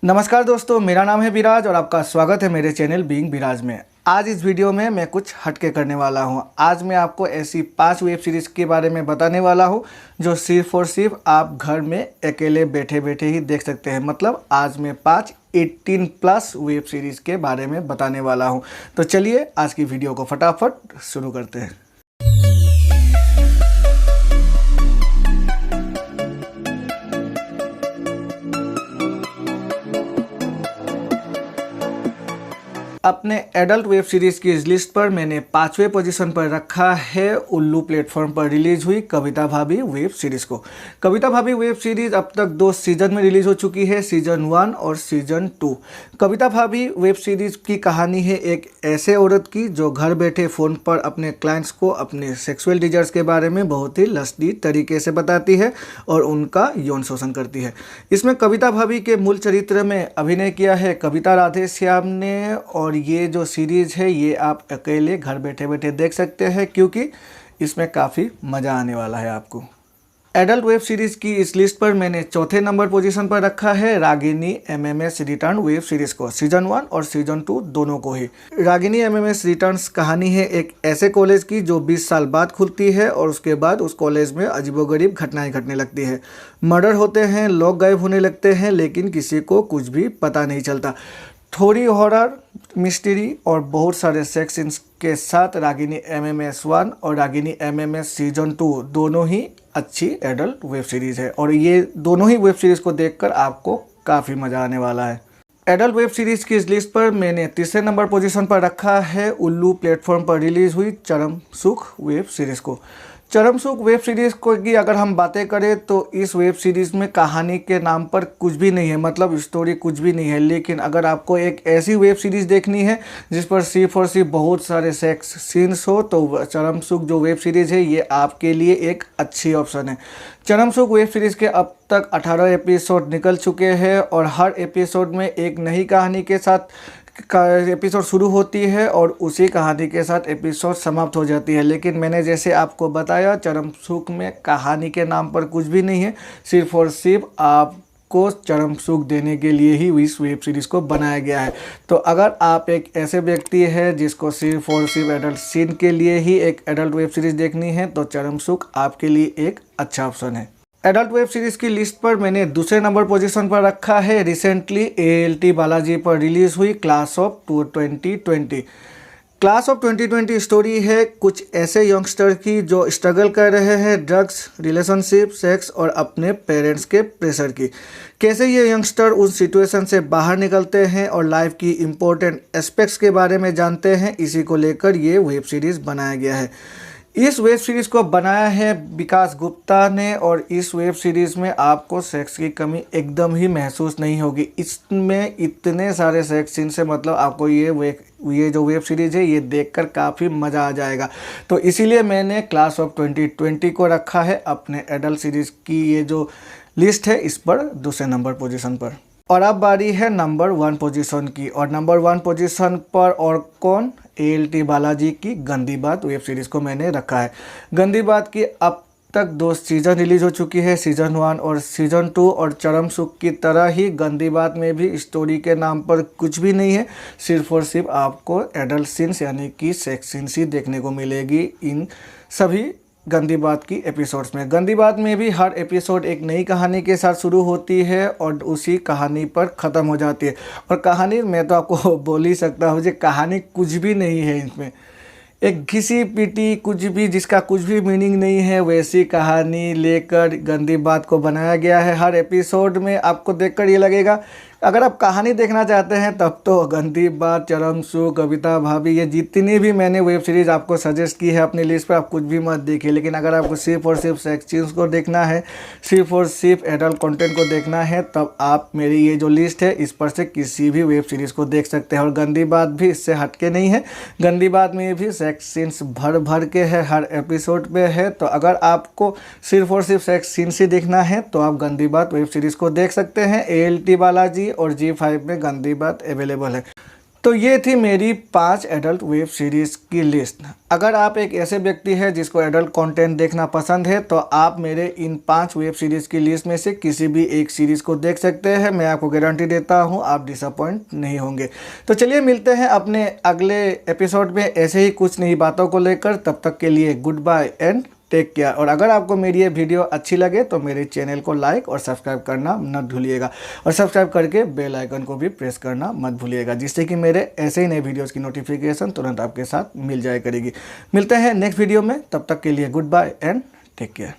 नमस्कार दोस्तों, मेरा नाम है विराज और आपका स्वागत है मेरे चैनल बीइंग विराज में। आज इस वीडियो में मैं कुछ हटके करने वाला हूं। आज मैं आपको ऐसी 5 वेब सीरीज़ के बारे में बताने वाला हूं जो सिर्फ और सिर्फ आप घर में अकेले बैठे बैठे ही देख सकते हैं। मतलब आज मैं 5 18+ वेब सीरीज़ के बारे में बताने वाला हूं। तो चलिए आज की वीडियो को फटाफट शुरू करते हैं। अपने एडल्ट वेब सीरीज़ की इस लिस्ट पर मैंने 5वें पोजीशन पर रखा है उल्लू प्लेटफॉर्म पर रिलीज हुई कविता भाभी वेब सीरीज़ को। कविता भाभी वेब सीरीज़ अब तक 2 सीजन में रिलीज हो चुकी है, सीजन 1 और सीजन 2। कविता भाभी वेब सीरीज़ की कहानी है एक ऐसे औरत की जो घर बैठे फ़ोन पर अपने क्लाइंट्स को अपने सेक्सुअल डिजायर्स के बारे में बहुत ही लस्टी तरीके से बताती है और उनका यौन शोषण करती है। इसमें कविता भाभी के मूल चरित्र में अभिनय किया है कविता राधेश्याम ने और ये जो सीरीज़ है ये आप अकेले घर बैठे बैठे देख सकते हैं क्योंकि इसमें काफ़ी मज़ा आने वाला है आपको। एडल्ट वेब सीरीज़ की इस लिस्ट पर मैंने चौथे नंबर पोजीशन पर रखा है Ragini MMS return web series को, सीजन 1 और सीजन 2 दोनों को ही। रागिनी एमएमएस रिटर्न्स कहानी है एक ऐसे कॉलेज की जो 20 साल बाद खुलती है और उसके बाद उस कॉलेज में अजीबोगरीब घटनाएं घटने लगती है। मर्डर होते हैं, लोग गायब होने लगते हैं, लेकिन किसी को कुछ भी पता नहीं चलता। थोड़ी हॉरर, मिस्ट्री और बहुत सारे सेक्स सीन्स के साथ रागिनी एमएमएस 1 और रागिनी एमएमएस सीजन 2 दोनों ही अच्छी एडल्ट वेब सीरीज़ है और ये दोनों ही वेब सीरीज़ को देखकर आपको काफ़ी मज़ा आने वाला है। एडल्ट वेब सीरीज़ की इस लिस्ट पर मैंने तीसरे नंबर पोजीशन पर रखा है उल्लू प्लेटफॉर्म पर रिलीज़ हुई चरम सुख वेब सीरीज़ को। चरम सुख वेब सीरीज़ को की अगर हम बातें करें तो इस वेब सीरीज़ में कहानी के नाम पर कुछ भी नहीं है, मतलब स्टोरी कुछ भी नहीं है। लेकिन अगर आपको एक ऐसी वेब सीरीज़ देखनी है जिस पर सिर्फ और सिर्फ बहुत सारे सेक्स सीन्स हो तो चरम सुख जो वेब सीरीज़ है ये आपके लिए एक अच्छी ऑप्शन है। चरम सुख वेब सीरीज़ के अब तक 18 एपिसोड निकल चुके हैं और हर एपिसोड में एक नई कहानी के साथ एपिसोड शुरू होती है और उसी कहानी के साथ एपिसोड समाप्त हो जाती है। लेकिन मैंने जैसे आपको बताया चरम सुख में कहानी के नाम पर कुछ भी नहीं है, सिर्फ और सिर्फ आपको चरम सुख देने के लिए ही इस वेब सीरीज़ को बनाया गया है। तो अगर आप एक ऐसे व्यक्ति हैं जिसको सिर्फ और सिर्फ एडल्ट सीन के लिए ही एक एडल्ट वेब सीरीज़ देखनी है तो चरम सुख आपके लिए एक अच्छा ऑप्शन है। एडल्ट वेब सीरीज़ की लिस्ट पर मैंने दूसरे नंबर पोजीशन पर रखा है रिसेंटली ALT बालाजी पर रिलीज़ हुई class of 2020। Class of 2020 story है कुछ ऐसे यंगस्टर की जो स्ट्रगल कर रहे हैं ड्रग्स, रिलेशनशिप, सेक्स और अपने पेरेंट्स के प्रेशर की। कैसे ये यंगस्टर उस सिचुएशन से बाहर निकलते हैं और लाइफ की इम्पोर्टेंट एस्पेक्ट्स के बारे में जानते हैं, इसी को लेकर ये वेब सीरीज़ बनाया गया है। इस वेब सीरीज़ को बनाया है विकास गुप्ता ने और इस वेब सीरीज़ में आपको सेक्स की कमी एकदम ही महसूस नहीं होगी। इसमें इतने सारे सेक्स सीन से मतलब आपको ये जो वेब सीरीज़ है ये देखकर काफ़ी मज़ा आ जाएगा। तो इसीलिए मैंने क्लास ऑफ 2020 को रखा है अपने एडल्ट सीरीज़ की ये जो लिस्ट है इस पर दूसरे नंबर पोजीशन पर। और अब बारी है नंबर 1 पोजीशन की और नंबर 1 पोजीशन पर और कौन, ALT बालाजी की गंदी बात वेब सीरीज़ को मैंने रखा है। गंदी बात की अब तक 2 सीजन रिलीज हो चुकी है, सीजन 1 और सीजन 2 और चरम सुख की तरह ही गंदी बात में भी स्टोरी के नाम पर कुछ भी नहीं है, सिर्फ और सिर्फ आपको एडल्ट सीन्स यानी कि सेक्स सीन्स ही देखने को मिलेगी इन सभी गंदी बात की एपिसोड्स में। गंदी बात में भी हर एपिसोड एक नई कहानी के साथ शुरू होती है और उसी कहानी पर ख़त्म हो जाती है। और कहानी मैं तो आपको बोल ही सकता हूँ कि कहानी कुछ भी नहीं है इसमें, एक घिसी पिटी कुछ भी जिसका कुछ भी मीनिंग नहीं है वैसी कहानी लेकर गंदी बात को बनाया गया है। हर एपिसोड में आपको देखकर ये लगेगा अगर आप कहानी देखना चाहते हैं तब तो गंदी बात, चरम सुख, कविता भाभी ये जितनी भी मैंने वेब सीरीज़ आपको सजेस्ट की है अपनी लिस्ट पर आप कुछ भी मत देखिए। लेकिन अगर आपको सिर्फ और सिर्फ सेक्स सीन्स को देखना है, सिर्फ और सिर्फ एडल्ट कंटेंट को देखना है तब आप मेरी ये जो लिस्ट है इस पर से किसी भी वेब सीरीज़ को देख सकते हैं। और गंदी बात भी इससे हटके नहीं है, गंदी बात में भी सेक्स सीन्स भर भर के है, हर एपिसोड पे है। तो अगर आपको सिर्फ और सिर्फ सेक्स सीन्स ही देखना है तो आप गंदी बात वेब सीरीज़ को देख सकते हैं। ALT बालाजी और G5 में गंदी बात अवेलेबल है। तो ये थी मेरी 5 एडल्ट वेब सीरीज़ की लिस्ट। अगर आप एक ऐसे व्यक्ति हैं जिसको एडल्ट कंटेंट देखना पसंद है तो आप मेरे इन 5 वेब सीरीज़ की लिस्ट में से किसी भी एक सीरीज़ को देख सकते हैं। मैं आपको गारंटी देता हूँ आप डिसअपॉइंट नहीं होंगे। तो चलिए मिलते हैं अपने अगले एपिसोड में ऐसे ही कुछ नई बातों को लेकर। तब तक के लिए goodbye and take care. और अगर आपको मेरी ये वीडियो अच्छी लगे तो मेरे चैनल को लाइक और सब्सक्राइब करना मत भूलिएगा, और सब्सक्राइब करके बेल आइकन को भी प्रेस करना मत भूलिएगा, जिससे कि मेरे ऐसे ही नए वीडियोस की नोटिफिकेशन तुरंत आपके साथ मिल जाया करेगी। मिलते हैं नेक्स्ट वीडियो में, तब तक के लिए goodbye and take care.